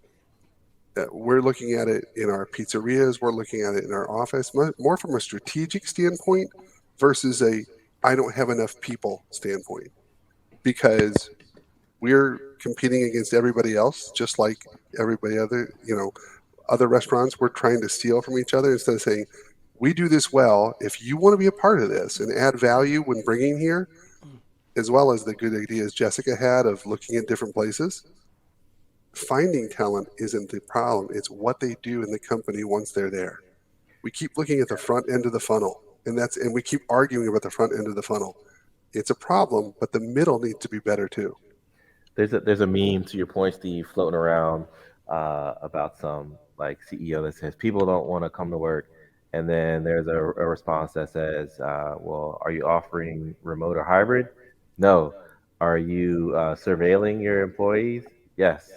We're looking at it in our pizzerias. We're looking at it in our office, more from a strategic standpoint versus a I don't have enough people standpoint. Because we're competing against everybody else, just like everybody other restaurants. We're trying to steal from each other instead of saying, we do this well. If you want to be a part of this and add value when bringing here, as well as the good ideas Jessica had of looking at different places, finding talent isn't the problem. It's what they do in the company once they're there. We keep looking at the front end of the funnel, and we keep arguing about the front end of the funnel. It's a problem, but the middle needs to be better too. There's a meme, to your point, Steve, floating around about some like CEO that says people don't want to come to work, and then there's a response that says, "Well, are you offering remote or hybrid? No. Are you surveilling your employees? Yes."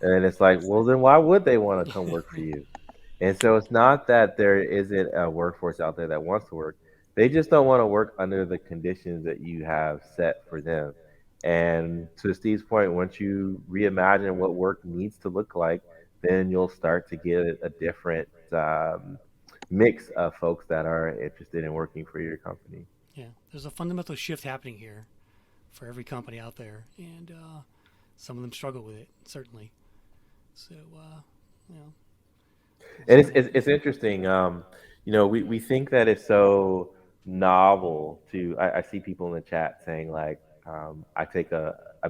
And it's like, well, then why would they want to come work for you? And so it's not that there isn't a workforce out there that wants to work. They just don't want to work under the conditions that you have set for them. And to Steve's point, once you reimagine what work needs to look like, then you'll start to get a different mix of folks that are interested in working for your company. Yeah, there's a fundamental shift happening here for every company out there, and some of them struggle with it, certainly. So, you know. And it's interesting. We think that it's so novel to. I see people in the chat saying like, I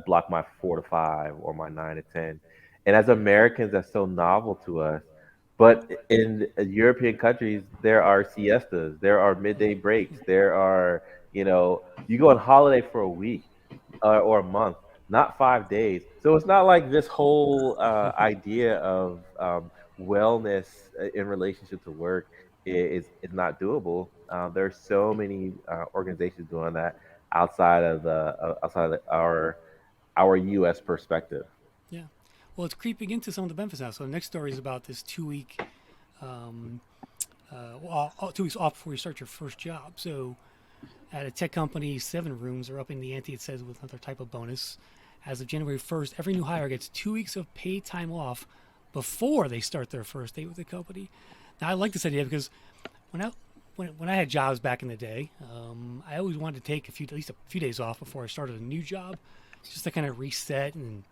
block my 4 to 5 or my 9 to 10, and as Americans, that's so novel to us. But in European countries, there are siestas, there are midday breaks, there are you go on holiday for a week or a month, not 5 days. So it's not like this whole idea of wellness in relationship to work is not doable. There's so many organizations doing that outside of our U.S. perspective. Yeah. Well, it's creeping into some of the benefits now. So the next story is about this 2 week, 2 weeks off before you start your first job. So at a tech company, 7 rooms are up in the ante, it says, with another type of bonus. As of January 1st, every new hire gets 2 weeks of paid time off before they start their first day with the company. Now, I like this idea because when I had jobs back in the day, I always wanted to take at least a few days off before I started a new job, just to kind of reset and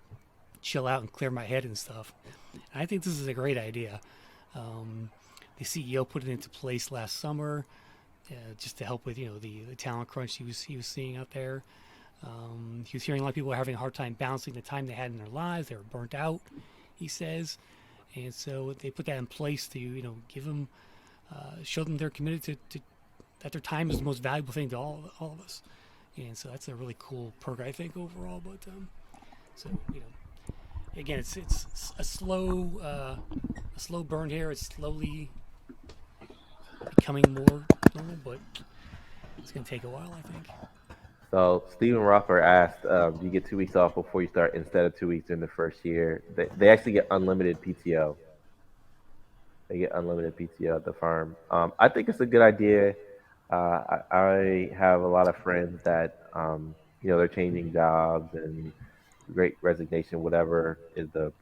chill out and clear my head and stuff. And I think this is a great idea. The CEO put it into place last summer, just to help with the talent crunch he was seeing out there. He was hearing a lot of people were having a hard time balancing the time they had in their lives. They were burnt out, he says, and so they put that in place to give them, show them they're committed to that their time is the most valuable thing to all of us. And so that's a really cool perk, I think, overall. But so again, it's a slow burn here. It's slowly becoming more normal, but it's going to take a while, I think. So Stephen Roffer asked, do you get 2 weeks off before you start instead of 2 weeks in the first year? They actually get unlimited PTO. They get unlimited PTO at the firm. I think it's a good idea. I have a lot of friends that they're changing jobs and great resignation, whatever is the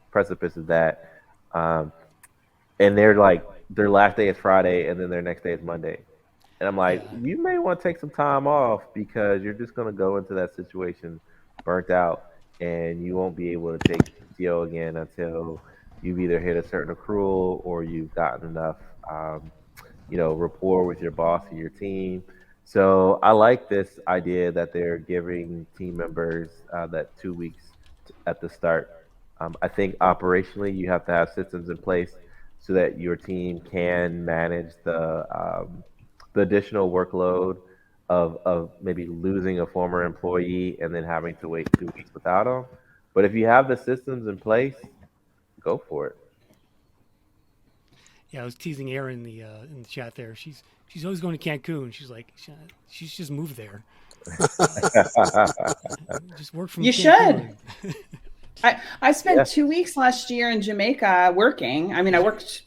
precipice of that. And they're like, their last day is Friday and then their next day is Monday. And I'm like, you may want to take some time off because you're just going to go into that situation burnt out and you won't be able to take PTO again until you've either hit a certain accrual or you've gotten enough rapport with your boss and your team. So I like this idea that they're giving team members that 2 weeks at the start. I think operationally you have to have systems in place so that your team can manage the additional workload of maybe losing a former employee and then having to wait 2 weeks without them. But if you have the systems in place, go for it. Yeah, I was teasing Erin in the chat there. She's always going to Cancun. She's like, she's just moved there. Just work from You Cancun. should. I spent Yeah. 2 weeks last year in Jamaica working. I mean, I worked.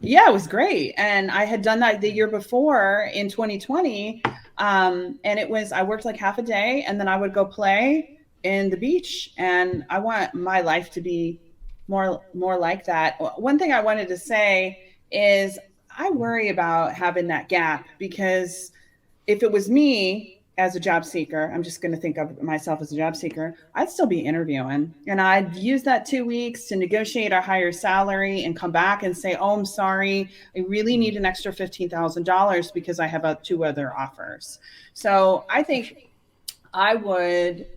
Yeah, it was great, and I had done that the year before in 2020. And I worked like half a day, and then I would go play in the beach. And I want my life to be more like that. One thing I wanted to say is I worry about having that gap, because if it was me as a job seeker, I'm just going to think of myself as a job seeker, I'd still be interviewing, and I'd use that 2 weeks to negotiate a higher salary and come back and say, oh, I'm sorry, I really need an extra $15,000 because I have 2 other offers. So I think I would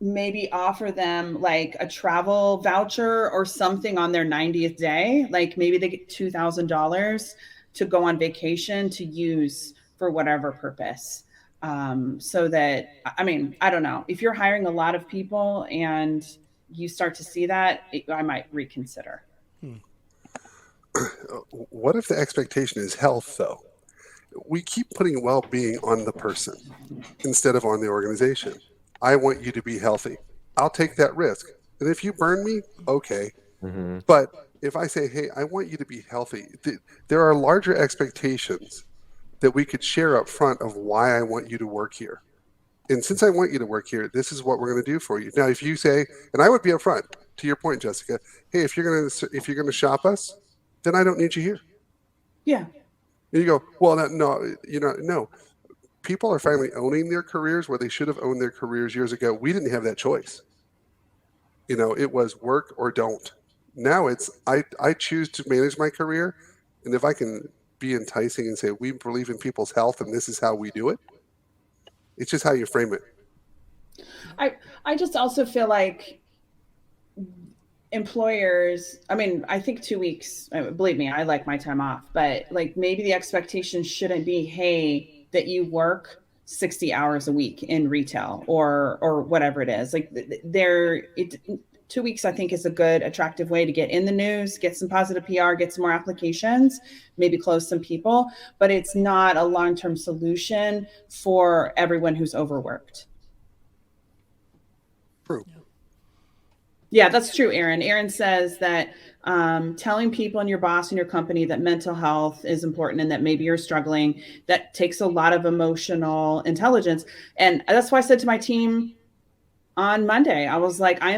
maybe offer them like a travel voucher or something on their 90th day. Like maybe they get $2,000 to go on vacation to use for whatever purpose. So that, I mean, I don't know, if you're hiring a lot of people and you start to see that, I might reconsider. What if the expectation is health, though? We keep putting well-being on the person instead of on the organization. I want you to be healthy. I'll take that risk. And if you burn me, okay. Mm-hmm. But if I say, hey, I want you to be healthy, there are larger expectations that we could share up front of why I want you to work here. And since I want you to work here, this is what we're going to do for you. Now, if you say, and I would be upfront, to your point, Jessica, hey, if you're going to shop us, then I don't need you here. Yeah. And you go, well, no. People are finally owning their careers where they should have owned their careers years ago. We didn't have that choice. It was work or don't. Now it's I choose to manage my career, and if I can be enticing and say we believe in people's health and this is how we do it, it's just how you frame it. I just also feel like employers, I mean, I think 2 weeks, believe me, I like my time off, but like maybe the expectation shouldn't be, hey, that you work 60 hours a week in retail or whatever it is. Like 2 weeks, I think, is a good, attractive way to get in the news, get some positive PR, get some more applications, maybe close some people, but it's not a long-term solution for everyone who's overworked. True. Yeah, that's true, Erin. Erin says that telling people and your boss and your company that mental health is important and that maybe you're struggling, that takes a lot of emotional intelligence. And that's why I said to my team on Monday, I was like, I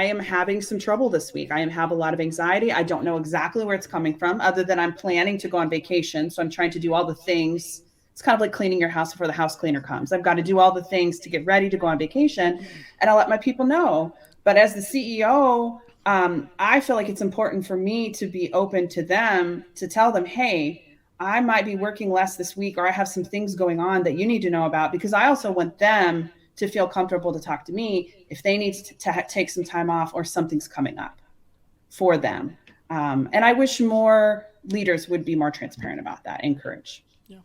am having some trouble this week. I have a lot of anxiety. I don't know exactly where it's coming from, other than I'm planning to go on vacation. So I'm trying to do all the things. It's kind of like cleaning your house before the house cleaner comes. I've got to do all the things to get ready to go on vacation, and I'll let my people know. But as the CEO, I feel like it's important for me to be open to them, to tell them, hey, I might be working less this week, or I have some things going on that you need to know about, because I also want them to feel comfortable to talk to me if they need to take some time off or something's coming up for them. And I wish more leaders would be more transparent about that, encourage. Yeah.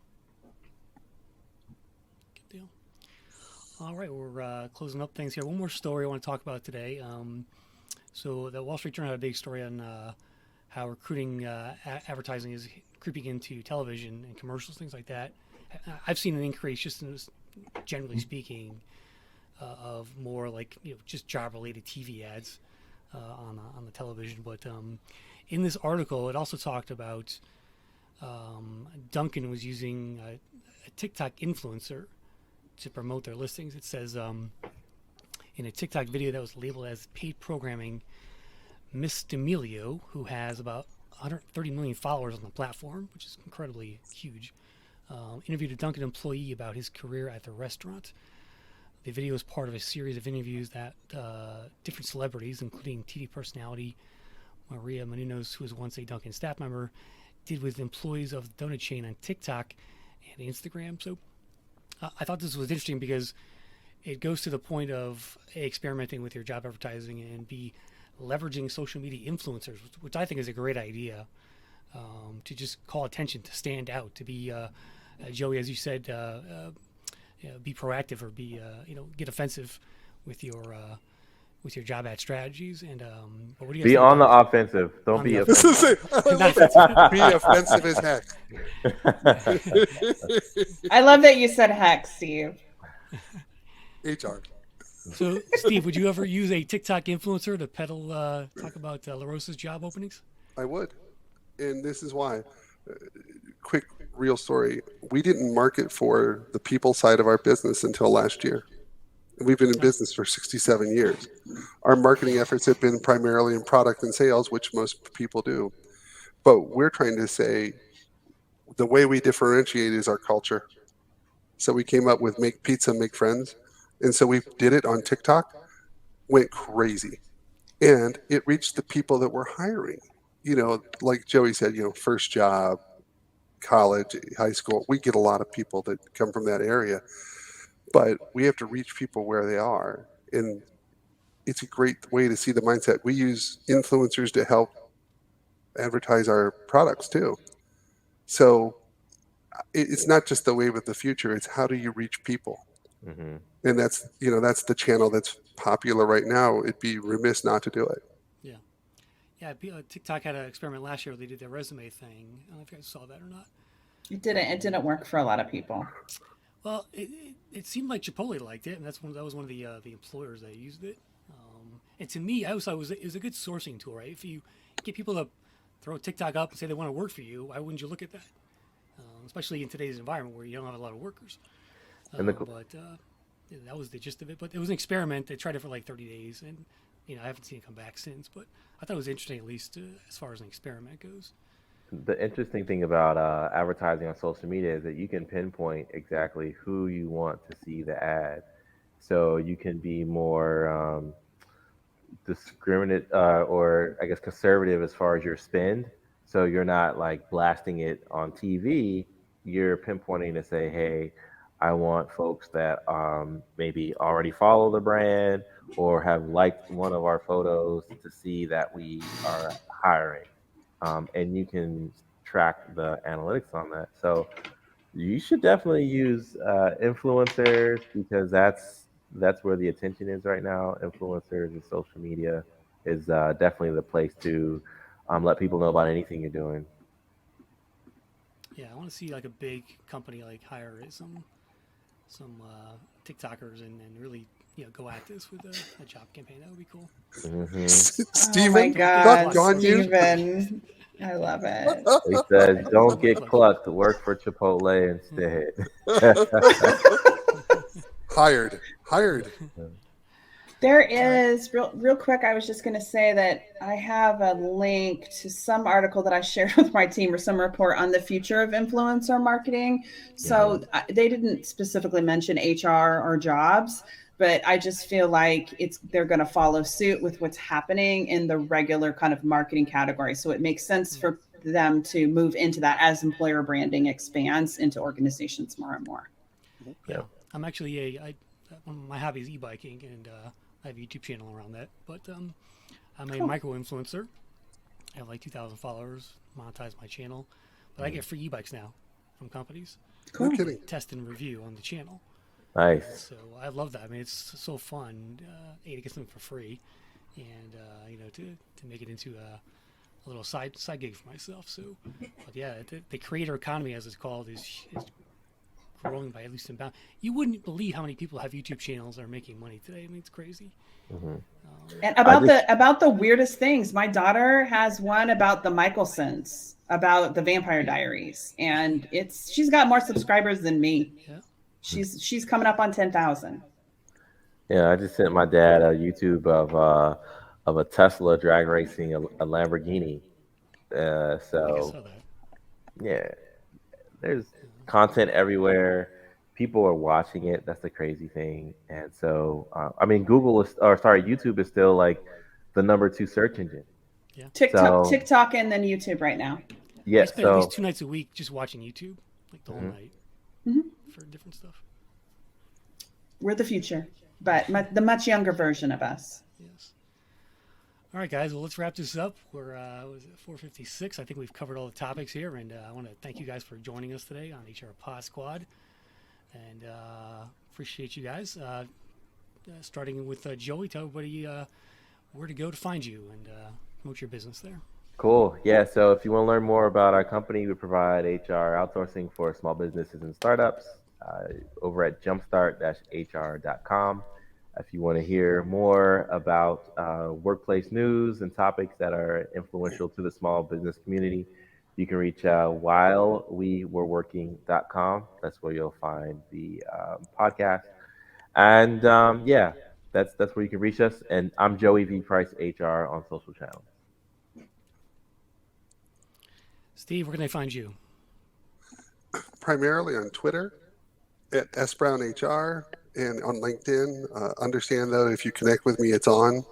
Good deal. All right, we're closing up things here. One more story I want to talk about today. So the Wall Street Journal had a big story on how recruiting advertising is creeping into television and commercials, things like that. I've seen an increase, just in this, generally speaking, of more like just job-related TV ads on the television. But in this article, it also talked about Dunkin' was using a TikTok influencer to promote their listings. It says in a TikTok video that was labeled as paid programming, Miss D'Amelio, who has about 130 million followers on the platform, which is incredibly huge, interviewed a Dunkin' employee about his career at the restaurant. The video is part of a series of interviews that different celebrities, including TV personality Maria Menounos, who was once a Dunkin' staff member, did with employees of the donut chain on TikTok and Instagram. So I thought this was interesting because it goes to the point of A, experimenting with your job advertising, and B, leveraging social media influencers, which I think is a great idea, to just call attention, to stand out, to be, Joey, as you said, be proactive, or be, get offensive with your job ad strategies. And but what do you guys Be think on the about offensive. Don't On be the offensive. I love it. Be offensive as heck. I love that you said heck, Steve. HR. So, Steve, would you ever use a TikTok influencer to peddle, talk about Larosa's job openings? I would. And this is why. Quick, real story. We didn't market for the people side of our business until last year. We've been in business for 67 years. Our marketing efforts have been primarily in product and sales, which most people do. But we're trying to say the way we differentiate is our culture. So we came up with make pizza, make friends. And so we did it on TikTok, went crazy. And it reached the people that we're hiring. Like Joey said, first job, college, high school. We get a lot of people that come from that area. But we have to reach people where they are. And it's a great way to see the mindset. We use influencers to help advertise our products too. So it's not just the wave of the future. It's how do you reach people? Mm-hmm. And that's the channel that's popular right now. It'd be remiss not to do it. Yeah, TikTok had an experiment last year where they did their resume thing. I don't know if you guys saw that or not. It didn't work for a lot of people. Well, it seemed like Chipotle liked it, and that was one of the employers that used it. And to me, I always thought it was a good sourcing tool, right? If you get people to throw TikTok up and say they want to work for you, why wouldn't you look at that? Especially in today's environment where you don't have a lot of workers. That was the gist of it. But it was an experiment. They tried it for like 30 days, and I haven't seen it come back since. But I thought it was interesting, at least as far as an experiment goes. The interesting thing about advertising on social media is that you can pinpoint exactly who you want to see the ad. So you can be more discriminate or I guess conservative as far as your spend. So you're not like blasting it on TV. You're pinpointing to say, hey, I want folks that maybe already follow the brand or have liked one of our photos to see that we are hiring. And you can track the analytics on that. So you should definitely use influencers, because that's where the attention is right now. Influencers and social media is definitely the place to let people know about anything you're doing. Yeah, I want to see like a big company like hire some TikTokers and really go at this with a job campaign. That would be cool. Mm-hmm. Steven, oh my God, on you. Steven. I love it. He says, don't get clucked. Work for Chipotle instead. Hired. There is real quick. I was just going to say that I have a link to some article that I shared with my team, or some report on the future of influencer marketing. So they didn't specifically mention HR or jobs, but I just feel like they're going to follow suit with what's happening in the regular kind of marketing category. So it makes sense for them to move into that as employer branding expands into organizations more and more. Yeah, I'm actually one of my hobbies is e-biking, and I have a YouTube channel around that. But I'm a micro influencer. I have like 2,000 followers, monetize my channel, but I get free e-bikes now from companies. Cool. No kidding. Test and review on the channel. Nice. So I love that. I mean, it's so fun to get something for free, and to make it into a little side gig for myself. So, but yeah, the creator economy, as it's called, is growing by leaps and bounds. You wouldn't believe how many people have YouTube channels that are making money today. I mean, it's crazy. Mm-hmm. And about the weirdest things, my daughter has one about the Michelsons, about the Vampire Diaries, and she's got more subscribers than me. Yeah. She's coming up on 10,000. Yeah, I just sent my dad a YouTube of a Tesla drag racing a Lamborghini. I saw that. Yeah, there's content everywhere. People are watching it. That's the crazy thing. And so, YouTube is still like the number 2 search engine. Yeah. TikTok and then YouTube right now. Yeah. I spend at least So 2 nights a week just watching YouTube, like the whole night, for different stuff. We're the future, but the much younger version of us. Yes. All right, guys. Well, let's wrap this up. We're was it 4:56? I think we've covered all the topics here, and I want to thank you guys for joining us today on HR Pod Squad, and appreciate you guys. Starting with Joey, tell everybody where to go to find you and promote your business there. cool. Yeah. So if you want to learn more about our company, we provide HR outsourcing for small businesses and startups over at jumpstart-hr.com. If you want to hear more about workplace news and topics that are influential to the small business community, you can reach whilewewereworking.com. That's where you'll find the podcast. And yeah, that's where you can reach us. And I'm Joey V Price HR on social channels. Steve, where can they find you? Primarily on Twitter at sbrownehr and on LinkedIn. Understand though, if you connect with me, it's on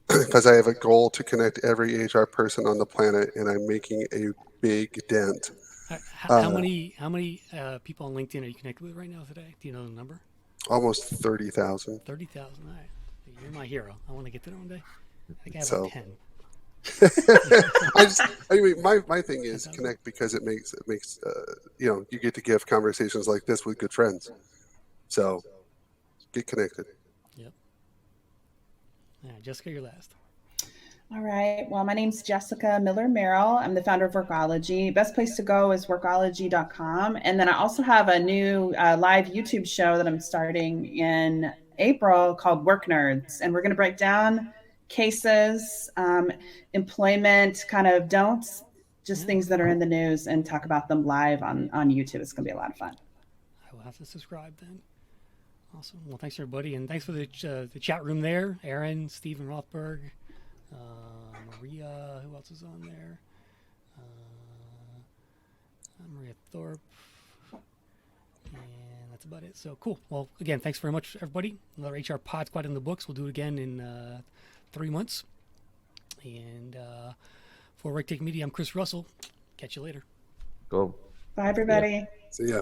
because I have a goal to connect every HR person on the planet, and I'm making a big dent. How many people on LinkedIn are you connected with right now today? Do you know the number? Almost 30,000. 30,000. All right. You're my hero. I want to get to that one day. I think I have So- like 10. My thing is connect because it makes you get to give conversations like this with good friends. So get connected. Yep. All right, Jessica, you're last. All right. Well, my name's Jessica Miller-Merrell. I'm the founder of Workology. Best place to go is workology.com. And then I also have a new live YouTube show that I'm starting in April called Work Nerds. And we're going to break down cases, employment kind of don'ts, just things that are in the news, and talk about them live on YouTube. It's going to be a lot of fun. I will have to subscribe then. Awesome. Well, thanks everybody, and thanks for the chat room there. Aaron, Stephen Rothberg, Maria. Who else is on there? Maria Thorpe, and that's about it. So cool. Well, again, thanks very much, everybody. Another HR Pod Squad in the books. We'll do it again in 3 months. And for RecTech Media, I'm Chris Russell. Catch you later. Cool. Bye, everybody. See ya.